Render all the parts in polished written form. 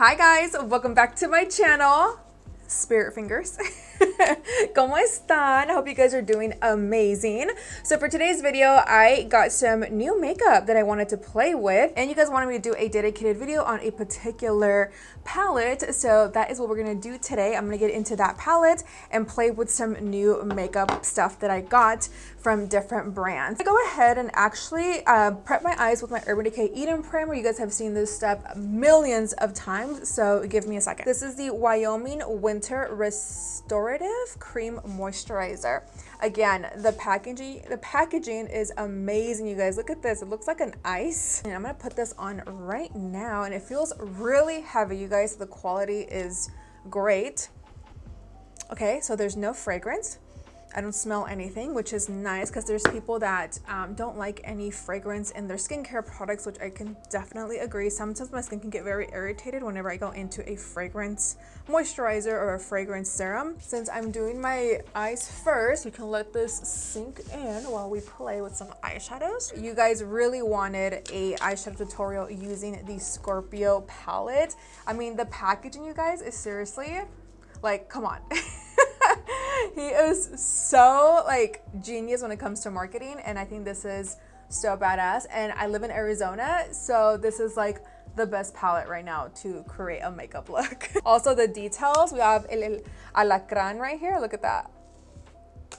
Hi guys, welcome back to my channel. Spirit fingers. ¿Cómo están? I hope you guys are doing amazing. So for today's video, I got some new makeup that I wanted to play with, and you guys wanted me to do a dedicated video on a particular palette. So that is what we're gonna do today. I'm gonna get into that palette and play with some new makeup stuff that I got from different brands. I go ahead and actually prep my eyes with my Urban Decay Eden Primer. You guys have seen this step millions of times, so give me a second. This is the Wyoming Winter Restorative Cream Moisturizer. Again, the packaging is amazing, you guys. Look at this. It looks like an ice. And I'm gonna put this on right now, and it feels really heavy, you guys. The quality is great. Okay, so there's no fragrance. I don't smell anything, which is nice because there's people that don't like any fragrance in their skincare products, which I can definitely agree. Sometimes my skin can get very irritated whenever I go into a fragrance moisturizer or a fragrance serum. Since I'm doing my eyes first, we can let this sink in while we play with some eyeshadows. You guys really wanted a eyeshadow tutorial using the Scorpio palette. I mean, the packaging, you guys, is seriously, like, come on. He is so like genius when it comes to marketing, and I think this is so badass. And I live in Arizona, so this is like the best palette right now to create a makeup look. Also the details, we have el alacrán right here. Look at that.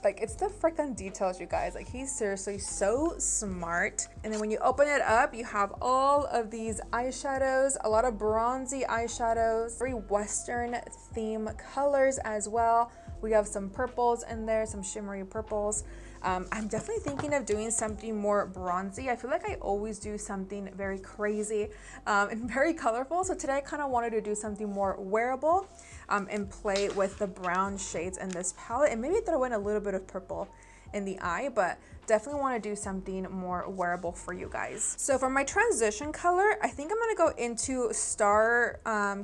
Like, it's the freaking details, you guys. Like, he's seriously so smart. And then when you open it up, you have all of these eyeshadows, a lot of bronzy eyeshadows, very Western theme colors as well. We have some purples in there, some shimmery purples. I'm definitely thinking of doing something more bronzy. I feel like I always do something very crazy and very colorful. So today I kind of wanted to do something more wearable and play with the brown shades in this palette, and maybe throw in a little bit of purple in the eye, but definitely want to do something more wearable for you guys. So for my transition color, I think I'm going to go into Star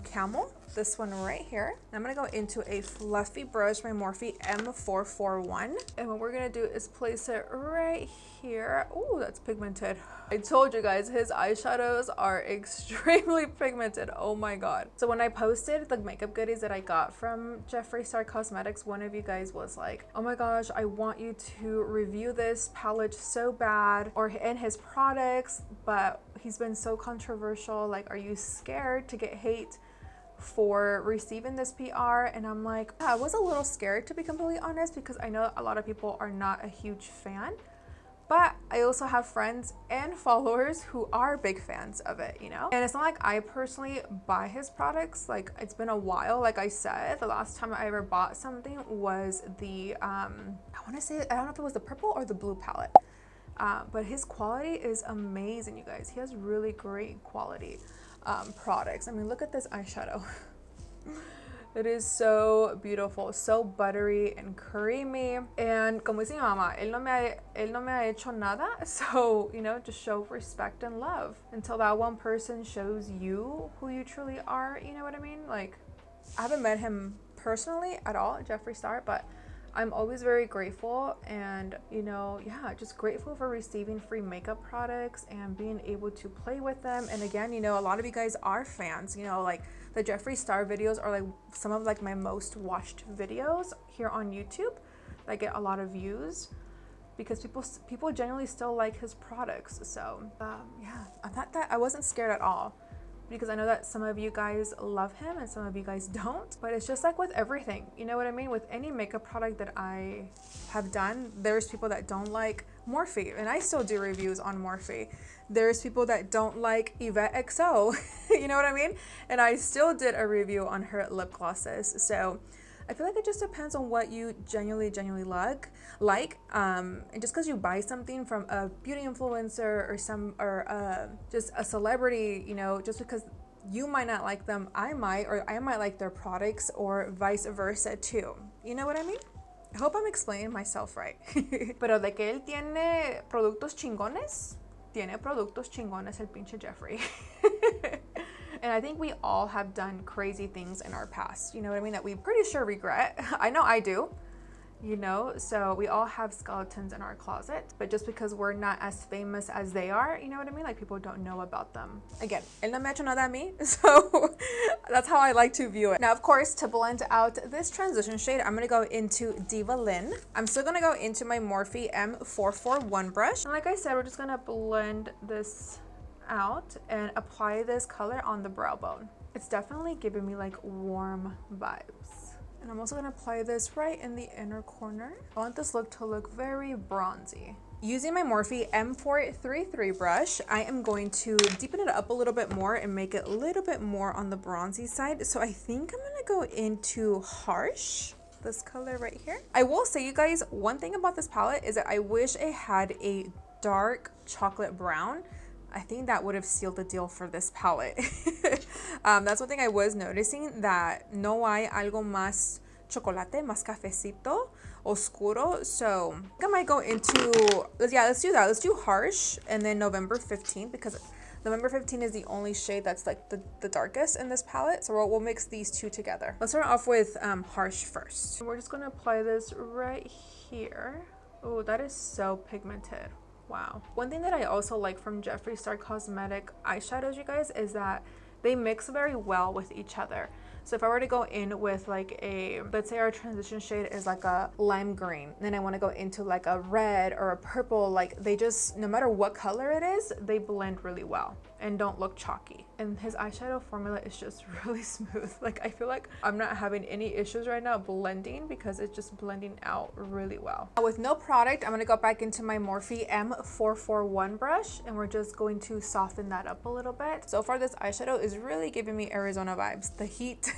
Camel. This one right here. I'm gonna go into a fluffy brush, my Morphe M441. And what we're gonna do is place it right here. Oh, that's pigmented. I told you guys, his eyeshadows are extremely pigmented. Oh my God. So when I posted the makeup goodies that I got from Jeffree Star Cosmetics, one of you guys was like, oh my gosh, I want you to review this palette so bad, and his products, but he's been so controversial. Like, are you scared to get hate for receiving this PR? And I'm like, I was a little scared, to be completely honest, because I know a lot of people are not a huge fan, but I also have friends and followers who are big fans of it, you know? And it's not like I personally buy his products. Like, it's been a while. Like I said, the last time I ever bought something was the I want to say, I don't know if it was the purple or the blue palette, but his quality is amazing, you guys. He has really great quality products. I mean, look at this eyeshadow. It is so beautiful, so buttery and creamy. And como dice mi mamá, él no me ha hecho nada. So, you know, just show respect and love until that one person shows you who you truly are. You know what I mean? Like, I haven't met him personally at all, Jeffree Star, but I'm always very grateful, and, you know, yeah, just grateful for receiving free makeup products and being able to play with them. And again, you know, a lot of you guys are fans, you know, like the Jeffree Star videos are like some of like my most watched videos here on YouTube. I get a lot of views because people generally still like his products. So yeah, I wasn't scared at all, because I know that some of you guys love him and some of you guys don't. But it's just like with everything, you know what I mean? With any makeup product that I have done, there's people that don't like Morphe, and I still do reviews on Morphe. There's people that don't like Yvette XO, you know what I mean? And I still did a review on her lip glosses. So I feel like it just depends on what you genuinely like. And just because you buy something from a beauty influencer or just a celebrity, you know, just because you might not like them, I might like their products, or vice versa too. You know what I mean? I hope I'm explaining myself right. Pero de que él tiene productos chingones el pinche Jeffree. And I think we all have done crazy things in our past, you know what I mean, that we pretty sure regret. I know I do. you know? So we all have skeletons in our closet, but just because we're not as famous as they are, you know what I mean? Like people don't know about them. Again, él no me ha hecho nada a mí, so that's how I like to view it. Now, of course, to blend out this transition shade, I'm gonna go into Diva-Lin. I'm still gonna go into my Morphe M441 brush. And like I said, we're just gonna blend this out and apply this color on the brow bone. It's definitely giving me like warm vibes. And I'm also gonna apply this right in the inner corner. I want this look to look very bronzy. Using my Morphe M433 brush, I am going to deepen it up a little bit more and make it a little bit more on the bronzy side. So I think I'm gonna go into Harsh, this color right here. I will say, you guys, one thing about this palette is that I wish it had a dark chocolate brown. I think that would have sealed the deal for this palette. That's one thing I was noticing, that no hay algo más chocolate, más cafecito, oscuro. So I think I might go into, let's do that. Let's do Harsh and then November 15th, because November 15 is the only shade that's like the darkest in this palette. So we'll mix these two together. Let's start off with Harsh first. We're just gonna apply this right here. Oh, that is so pigmented. Wow. One thing that I also like from Jeffree Star Cosmetic eyeshadows, you guys, is that they mix very well with each other. So if I were to go in with like a, let's say our transition shade is like a lime green, then I want to go into like a red or a purple, like they just, no matter what color it is, they blend really well and don't look chalky. And his eyeshadow formula is just really smooth. Like I feel like I'm not having any issues right now blending, because it's just blending out really well. With no product, I'm going to go back into my Morphe M441 brush, and we're just going to soften that up a little bit. So far this eyeshadow is really giving me Arizona vibes. The heat,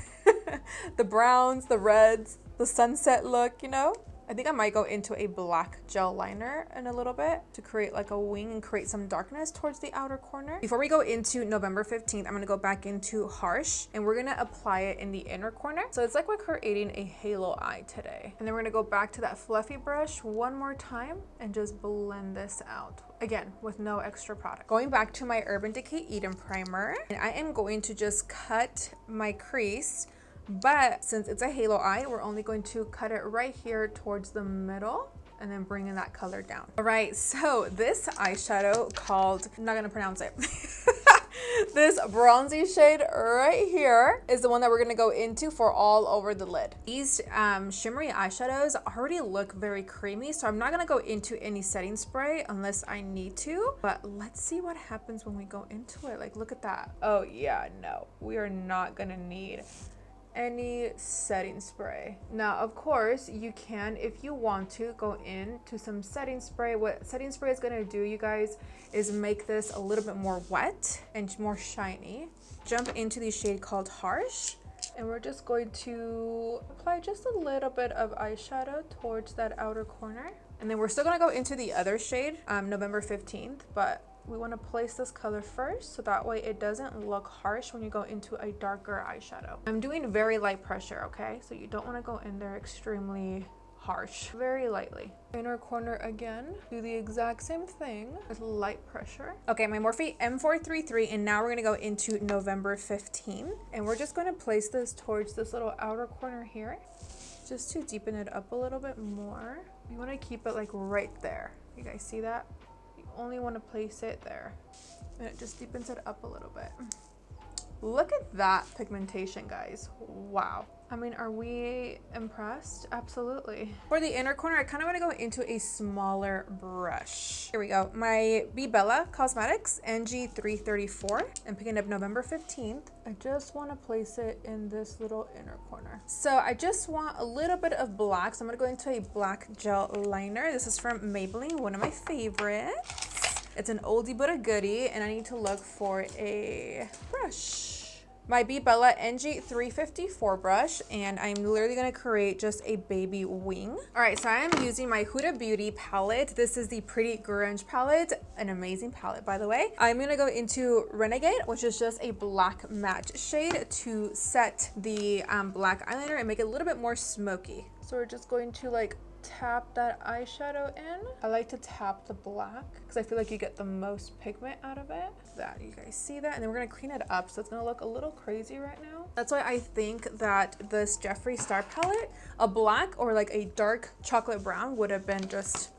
the browns, the reds, the sunset look, you know? I think I might go into a black gel liner in a little bit to create like a wing and create some darkness towards the outer corner. Before we go into November 15th, I'm gonna go back into Harsh, and we're gonna apply it in the inner corner. So it's like we're creating a halo eye today. And then we're gonna go back to that fluffy brush one more time and just blend this out. Again, with no extra product. Going back to my Urban Decay Eden Primer, and I am going to just cut my crease. But since it's a halo eye, we're only going to cut it right here towards the middle and then bringing that color down. All right, so this eyeshadow called, I'm not gonna pronounce it. This bronzy shade right here is the one that we're gonna go into for all over the lid. These shimmery eyeshadows already look very creamy, so I'm not gonna go into any setting spray unless I need to, but let's see what happens when we go into it. Like, look at that. Oh yeah, no, we are not gonna need any setting spray. Now, of course, you can, if you want to, go into some setting spray. What setting spray is going to do, you guys, is make this a little bit more wet and more shiny. Jump into the shade called Harsh, and we're just going to apply just a little bit of eyeshadow towards that outer corner. And then we're still going to go into the other shade, November 15th, but we want to place this color first, so that way it doesn't look harsh when you go into a darker eyeshadow. I'm doing very light pressure, okay? So you don't want to go in there extremely harsh, very lightly. Inner corner again, do the exact same thing with light pressure. Okay, my Morphe M433, and now we're gonna go into November 15, and we're just gonna place this towards this little outer corner here, just to deepen it up a little bit more. You want to keep it like right there. You guys see that? Only want to place it there, and it just deepens it up a little bit. Look at that pigmentation, guys. Wow. I mean, are we impressed? Absolutely. For the inner corner, I kind of want to go into a smaller brush. Here we go. My Bella Cosmetics NG334. I'm picking up November 15th. I just want to place it in this little inner corner. So I just want a little bit of black. So I'm going to go into a black gel liner. This is from Maybelline, one of my favorites. It's an oldie but a goodie, and I need to look for a brush. My Bella NG354 brush, and I'm literally gonna create just a baby wing. All right, so I am using my Huda Beauty palette. This is the Pretty Grunge palette, an amazing palette, by the way. I'm gonna go into Renegade, which is just a black matte shade, to set the black eyeliner and make it a little bit more smoky. So we're just going to like tap that eyeshadow in. I like to tap the black because I feel like you get the most pigment out of it. That, you guys see that? And then we're gonna clean it up so it's gonna look a little crazy right now. That's why I think that this Jeffree Star palette, a black or like a dark chocolate brown would have been just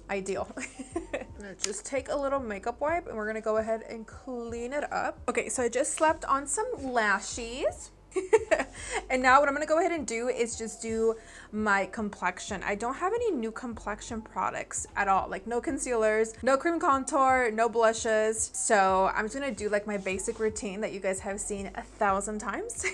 ideal. I'm gonna just take a little makeup wipe and we're gonna go ahead and clean it up. Okay, so I just slapped on some lashes. And now what I'm gonna go ahead and do is just do my complexion. I don't have any new complexion products at all, like no concealers, no cream contour, no blushes. So I'm just gonna do like my basic routine that you guys have seen 1,000 times.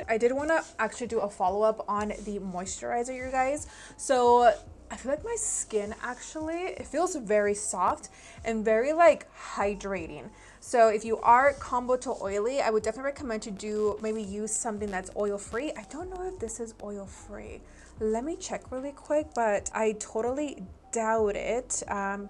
I did want to actually do a follow-up on the moisturizer, you guys. So I feel like my skin actually, it feels very soft and very like hydrating. So if you are combo to oily, I would definitely recommend to maybe use something that's oil-free. I don't know if this is oil-free. Let me check really quick, but I totally doubt it.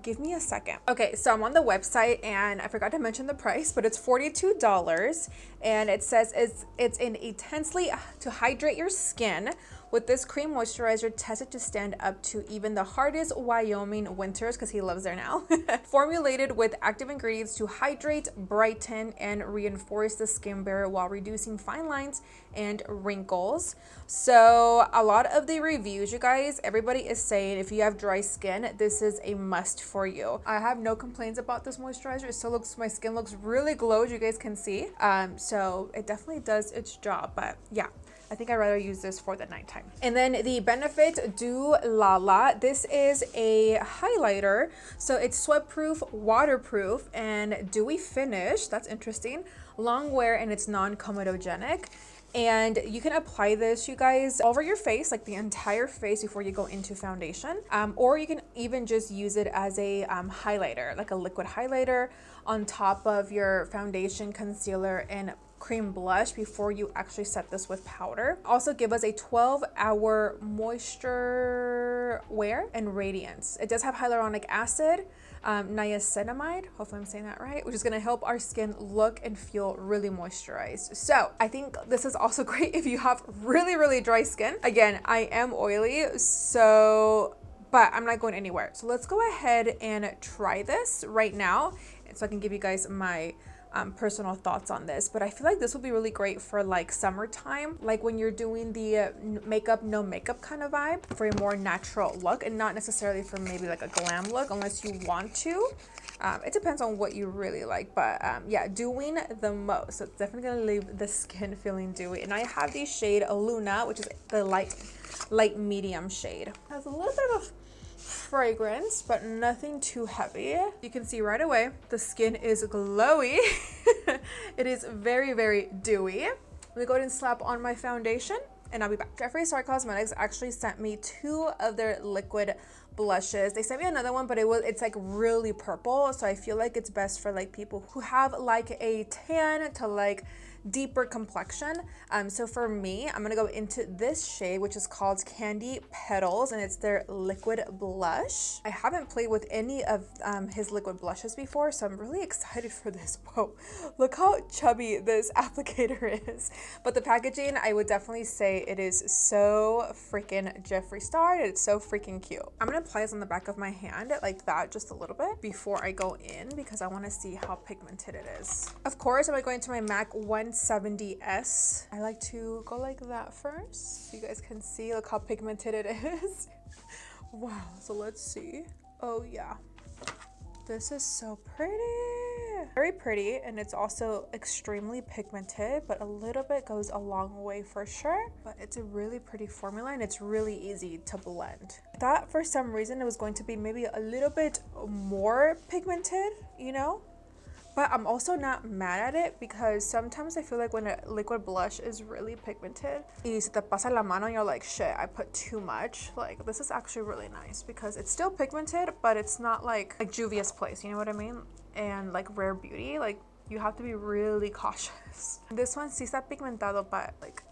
Give me a second. Okay, so I'm on the website and I forgot to mention the price, but it's $42 and it says it's intensely to hydrate your skin with this cream moisturizer tested to stand up to even the hardest Wyoming winters, because he lives there now. Formulated with active ingredients to hydrate, brighten, and reinforce the skin barrier while reducing fine lines and wrinkles. So a lot of the reviews, you guys, everybody is saying if you have dry skin, this is a must for you. I have no complaints about this moisturizer. It still looks, my skin looks really glowed, you guys can see. So it definitely does its job, but yeah. I think I'd rather use this for the nighttime. And then the Benefit Du Lala. This is a highlighter. So it's sweat proof, waterproof, and dewy finish. That's interesting. Long wear and it's non-comedogenic. And you can apply this, you guys, over your face, like the entire face before you go into foundation. Or you can even just use it as a highlighter, like a liquid highlighter on top of your foundation, concealer, and cream blush before you actually set this with powder. Also give us a 12-hour moisture wear and radiance. It does have hyaluronic acid, niacinamide, hopefully I'm saying that right, which is going to help our skin look and feel really moisturized. So I think this is also great if you have really dry skin. Again, I am oily, so but I'm not going anywhere. So let's go ahead and try this right now so I can give you guys my personal thoughts on this. But I feel like this will be really great for like summertime, like when you're doing the makeup no makeup kind of vibe, for a more natural look, and not necessarily for maybe like a glam look unless you want to. It depends on what you really like, but yeah, doing the most. So it's definitely gonna leave the skin feeling dewy. And I have the shade Luna, which is the light medium shade. It has a little bit of fragrance, but nothing too heavy. You can see right away the skin is glowy. It is very dewy. Let me go ahead and slap on my foundation and I'll be back. Jeffree Star Cosmetics actually sent me 2 of their liquid blushes. They sent me another one, but it's like really purple, so I feel like it's best for like people who have like a tan to like deeper complexion. So for me, I'm gonna go into this shade, which is called Candy Petals, and it's their liquid blush. I haven't played with any of his liquid blushes before, so I'm really excited for this. Whoa, look how chubby this applicator is. But the packaging, I would definitely say it is so freaking Jeffree Star. It's so freaking cute. I'm gonna apply this on the back of my hand like that, just a little bit before I go in, because I want to see how pigmented it is. Of course, I'm going to my MAC 170S. I like to go like that first so you guys can see. Look how pigmented it is. Wow, so let's see. Oh yeah, this is so pretty. Very pretty, and it's also extremely pigmented, but a little bit goes a long way for sure. But it's a really pretty formula and it's really easy to blend. I thought for some reason it was going to be maybe a little bit more pigmented, you know? But I'm also not mad at it, because sometimes I feel like when a liquid blush is really pigmented, y se te pasa la mano and you're like, shit, I put too much. Like, this is actually really nice because it's still pigmented, but it's not like Juvia's Place, you know what I mean? And like Rare Beauty, like you have to be really cautious. This one sí está pigmentado, but like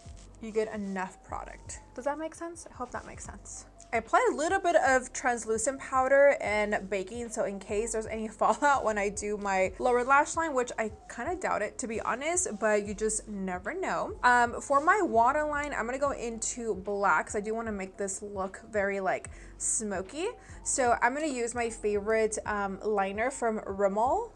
you get enough product. Does that make sense? I hope that makes sense. I applied a little bit of translucent powder and baking, so in case there's any fallout when I do my lower lash line, which I kind of doubt it to be honest, but you just never know. For my waterline, I'm gonna go into black because I do want to make this look very like smoky. So I'm gonna use my favorite liner from Rimmel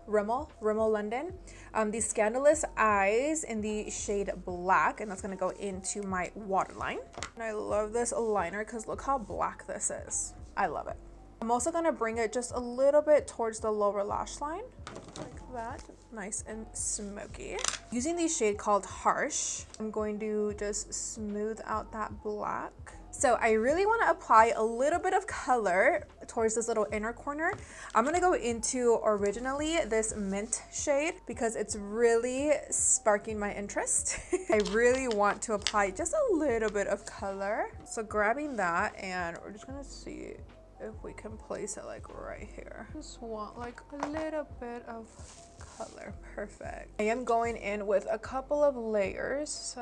London, the Scandalous Eyes in the shade black, and that's gonna go into my waterline. And I love this liner because look how black this is. I love it. I'm also gonna bring it just a little bit towards the lower lash line, like that, nice and smoky. Using the shade called Harsh, I'm going to just smooth out that black. So I really want to apply a little bit of color towards this little inner corner. I'm going to go into originally this mint shade because it's really sparking my interest. I really want to apply just a little bit of color. So grabbing that, and we're just going to see if we can place it like right here. Just want like a little bit of color. Perfect. I am going in with a couple of layers,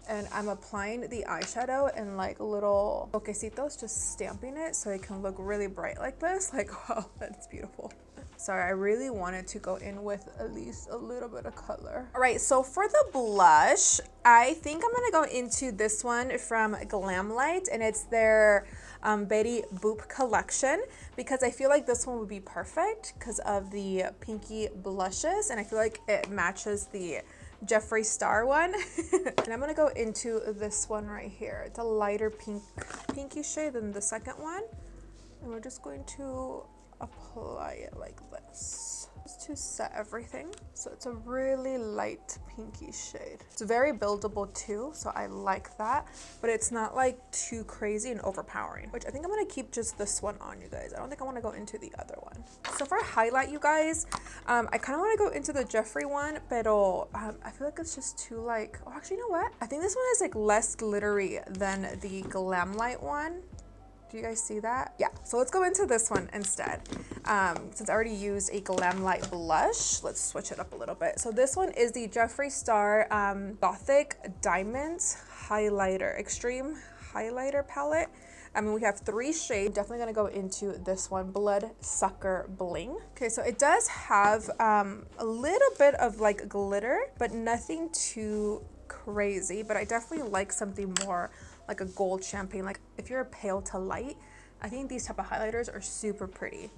and I'm applying the eyeshadow in like little toquecitos, just stamping it so it can look really bright like this. Like, wow, that's beautiful. Sorry, I really wanted to go in with at least a little bit of color. All right, so for the blush, I think I'm gonna go into this one from Glamlite, and it's their Betty Boop collection, because I feel like this one would be perfect because of the pinky blushes, and I feel like it matches the Jeffree Star one. And I'm gonna go into this one right here. It's a lighter pinky shade than the second one, and we're just going to apply it like this just to set everything. So it's a really light pinky shade. It's very buildable too, so I like that, but it's not like too crazy and overpowering, which I think I'm gonna keep just this one on, you guys. I don't think I want to go into the other one. So for highlight, you guys, I kind of want to go into the Jeffree one, pero I feel like it's just too like, oh, actually, you know what? I think this one is like less glittery than the Glamlite one. Do you guys see that? Yeah, so let's go into this one instead. Since I already used a Glamlite blush, let's switch it up a little bit. So this one is the Jeffree Star Gothic Diamonds Highlighter, Extreme Highlighter Palette. I mean, we have 3 shades. Definitely gonna go into this one, Blood Sucker Bling. Okay, so it does have a little bit of like glitter, but nothing too crazy. But I definitely like something more like a gold champagne. Like if you're pale to light, I think these type of highlighters are super pretty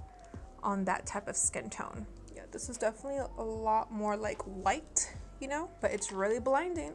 on that type of skin tone. Yeah, this is definitely a lot more like white, you know, but it's really blinding.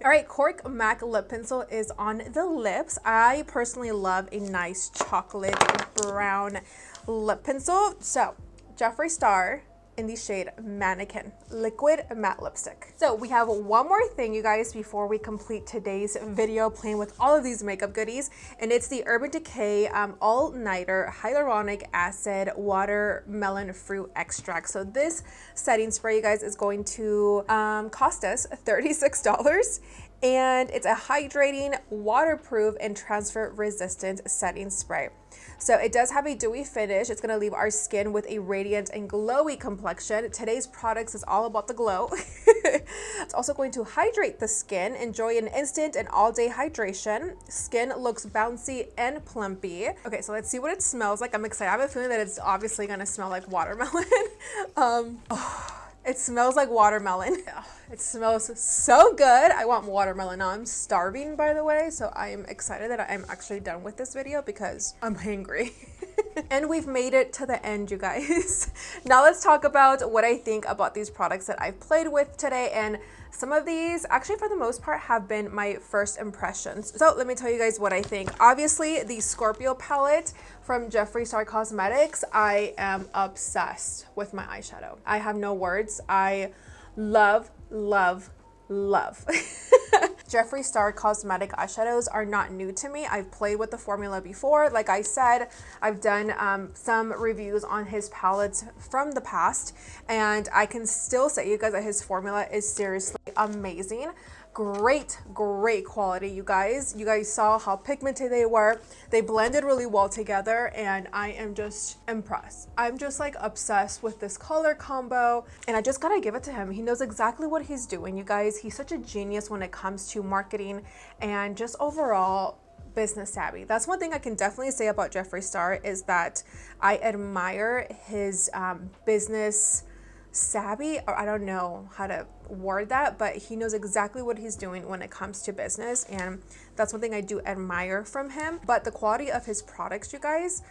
All right, Cork MAC lip pencil is on the lips. I personally love a nice chocolate brown lip pencil. So Jeffree Star in the shade Mannequin liquid matte lipstick. So we have one more thing, you guys, before we complete today's video playing with all of these makeup goodies, and it's the Urban Decay All Nighter Hyaluronic Acid Watermelon Fruit Extract. So this setting spray, you guys, is going to cost us $36, and it's a hydrating, waterproof, and transfer resistant setting spray. So it does have a dewy finish. It's gonna leave our skin with a radiant and glowy complexion. Today's products is all about the glow. It's also going to hydrate the skin. Enjoy an instant and all-day hydration. Skin looks bouncy and plumpy. Okay, so let's see what it smells like. I'm excited. I have a feeling that it's obviously gonna smell like watermelon. It smells like watermelon. It smells so good. I want watermelon now. I'm starving, by the way, so I am excited that I'm actually done with this video because I'm hungry. And we've made it to the end, you guys. Now let's talk about what I think about these products that I've played with today. And some of these, actually for the most part, have been my first impressions. So let me tell you guys what I think. Obviously, the Scorpio palette from Jeffree Star Cosmetics, I am obsessed with my eyeshadow. I have no words. I love, love, love. Jeffree Star Cosmetic eyeshadows are not new to me. I've played with the formula before. Like I said, I've done some reviews on his palettes from the past, and I can still say, you guys, that his formula is seriously amazing. Great quality, you guys. You guys saw how pigmented they were. They blended really well together, and I am just impressed. I'm just like obsessed with this color combo, and I just gotta give it to him. He knows exactly what he's doing, you guys. He's such a genius when it comes to marketing and just overall business savvy. That's one thing I can definitely say about Jeffree Star, is that I admire his business savvy, or I don't know how to word that, but he knows exactly what he's doing when it comes to business, and that's one thing I do admire from him. But the quality of his products, you guys,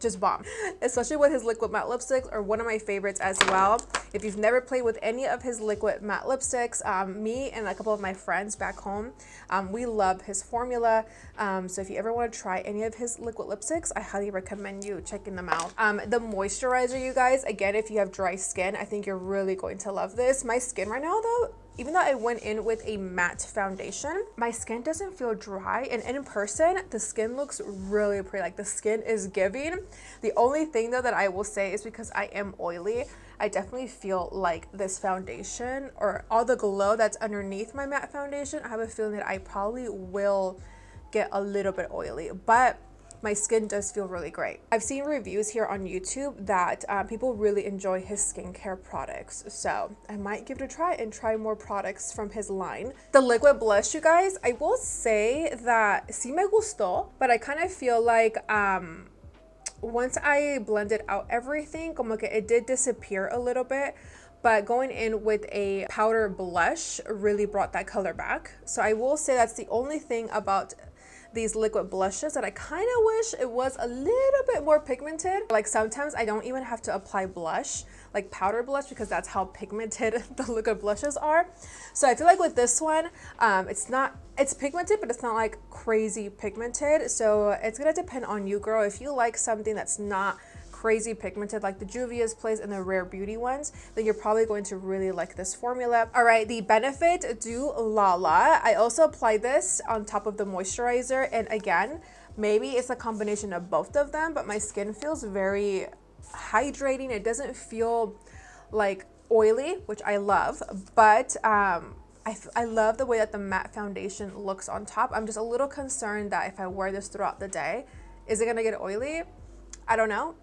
just bomb, especially with his liquid matte lipsticks, are one of my favorites as well. If you've never played with any of his liquid matte lipsticks, me and a couple of my friends back home, we love his formula. So if you ever want to try any of his liquid lipsticks, I highly recommend you checking them out. The moisturizer, you guys, again, if you have dry skin, I think you're really going to love this. My skin right now though, even though I went in with a matte foundation, my skin doesn't feel dry, and in person the skin looks really pretty. Like, the skin is giving. The only thing though that I will say is, because I am oily, I definitely feel like this foundation, or all the glow that's underneath my matte foundation, I have a feeling that I probably will get a little bit oily, but my skin does feel really great. I've seen reviews here on YouTube that people really enjoy his skincare products, so I might give it a try and try more products from his line. The liquid blush, you guys, I will say that sí me gustó, but I kind of feel like once I blended out everything, como que it did disappear a little bit. But going in with a powder blush really brought that color back. So I will say that's the only thing about these liquid blushes that I kind of wish it was a little bit more pigmented. Like, sometimes I don't even have to apply blush, like powder blush, because that's how pigmented the liquid blushes are. So I feel like with this one, it's pigmented, but it's not like crazy pigmented. So it's gonna depend on you, girl. If you like something that's not crazy pigmented, like the Juvia's Place and the Rare Beauty ones, then you're probably going to really like this formula. All right, the Benefit Du Lala. I also apply this on top of the moisturizer, and again, maybe it's a combination of both of them, but my skin feels very hydrating. It doesn't feel like oily, which I love, but I love the way that the matte foundation looks on top. I'm just a little concerned that if I wear this throughout the day, is it gonna get oily? I don't know.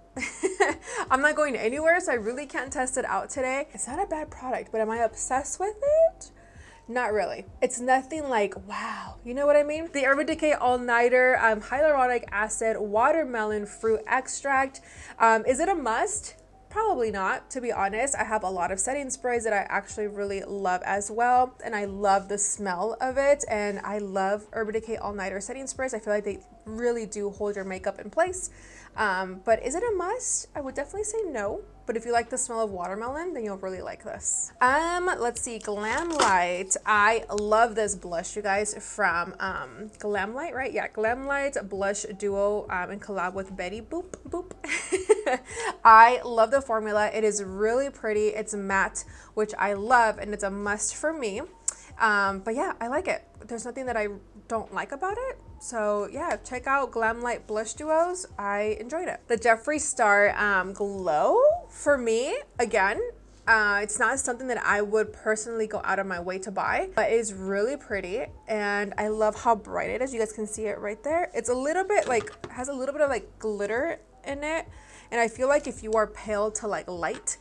I'm not going anywhere, so I really can't test it out today. It's not a bad product, but am I obsessed with it? Not really. It's nothing like, wow, you know what I mean? The Urban Decay All-Nighter Hyaluronic Acid Watermelon Fruit Extract. Is it a must? Probably not, to be honest. I have a lot of setting sprays that I actually really love as well, and I love the smell of it, and I love Urban Decay All-Nighter setting sprays. I feel like they really do hold your makeup in place. But is it a must? I would definitely say no. But if you like the smell of watermelon, then you'll really like this. Let's see, Glamlite. I love this blush, you guys, from Glamlite, right? Yeah, Glamlite Blush Duo in collab with Betty Boop Boop. I love the formula. It is really pretty. It's matte, which I love, and it's a must for me. But yeah, I like it. There's nothing that I don't like about it. So yeah, check out Glamlite Blush Duos. I enjoyed it. The Jeffree Star Glow, for me, again, it's not something that I would personally go out of my way to buy, but it is really pretty, and I love how bright it is. You guys can see it right there. It's a little bit like, has a little bit of like glitter in it, and I feel like if you are pale to like light,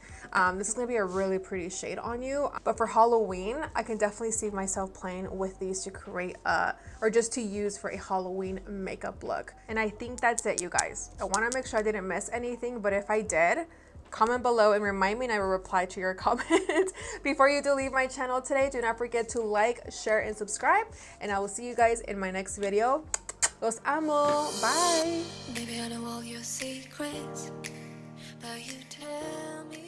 this is gonna be a really pretty shade on you. But for Halloween, I can definitely see myself playing with these to create or just to use for a Halloween makeup look. And I think that's it, you guys. I wanna make sure I didn't miss anything, but if I did, comment below and remind me, and I will reply to your comment. Before you do leave my channel today, do not forget to like, share, and subscribe, and I will see you guys in my next video. Los amo. Bye. Baby, I know all your secrets, but you tell me